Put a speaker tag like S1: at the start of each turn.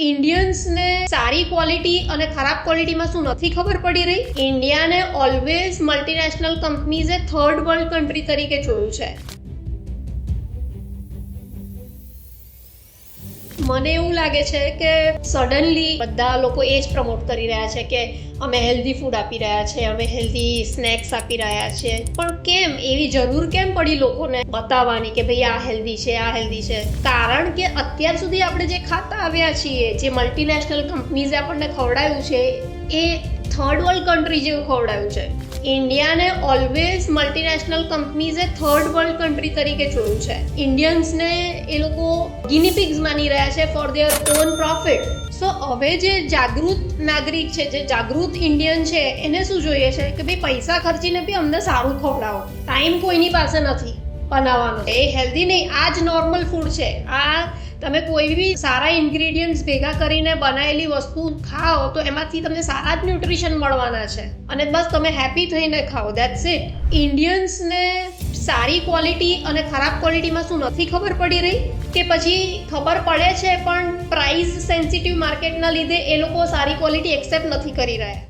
S1: ઇન્ડિયન્સને સારી ક્વોલિટી અને ખરાબ ક્વોલિટીમાં શું નથી ખબર પડી રહી? ઇન્ડિયાને ઓલવેઝ મલ્ટીનેશનલ કંપનીઝે થર્ડ વર્લ્ડ કન્ટ્રી તરીકે જોયું છે. મને એવું લાગે છે કે સડનલી બધા લોકો એ જ પ્રમોટ કરી રહ્યા છે કે અમે હેલ્ધી ફૂડ આપી રહ્યા છે, અમે હેલ્ધી સ્નેક્સ આપી રહ્યા છીએ. પણ કેમ? એવી જરૂર કેમ પડી લોકોને બતાવવાની કે ભાઈ આ હેલ્ધી છે, આ હેલ્ધી છે? કારણ કે અત્યાર સુધી આપણે જે ખાતા આવ્યા છીએ, જે મલ્ટીનેશનલ કંપનીઝે આપણને ખવડાવ્યું છે, એ થર્ડ વર્લ્ડ કન્ટ્રી જેવું ખવડાવ્યું છે. ઇન્ડિયાને ઓલવેઝ મલ્ટીનેશનલ કંપનીઝે થર્ડ વર્લ્ડ કન્ટ્રી તરીકે જોયું છે. ઇન્ડિયન્સને એ લોકો ગિની પિગ્સ માની રહ્યા છે ફોર ધેર ઓન પ્રોફિટ. સો હવે જે જાગૃત નાગરિક છે, જે જાગૃત ઇન્ડિયન છે, એને શું જોઈએ છે કે ભાઈ પૈસા ખર્ચીને બી અમને સારું ખવડાવો. ટાઈમ કોઈની પાસે નથી બનાવવાનો. એ હેલ્ધી નહીં, આ જ નોર્મલ ફૂડ છે. આ તમે કોઈ બી સારા ઇન્ગ્રેડિયન્ટ્સ ભેગા કરીને બનાવેલી વસ્તુ ખાઓ તો એમાંથી તમને સારા જ ન્યુટ્રિશન મળવાના છે અને બસ તમે હેપી થઈને ખાઓ. That's it. ઇન્ડિયન્સને સારી ક્વોલિટી અને ખરાબ ક્વોલિટીમાં શું નથી ખબર પડી રહી? કે પછી ખબર પડે છે પણ પ્રાઇસ સેન્સિટિવ માર્કેટના લીધે એ લોકો સારી ક્વોલિટી એક્સેપ્ટ નથી કરી રહ્યા?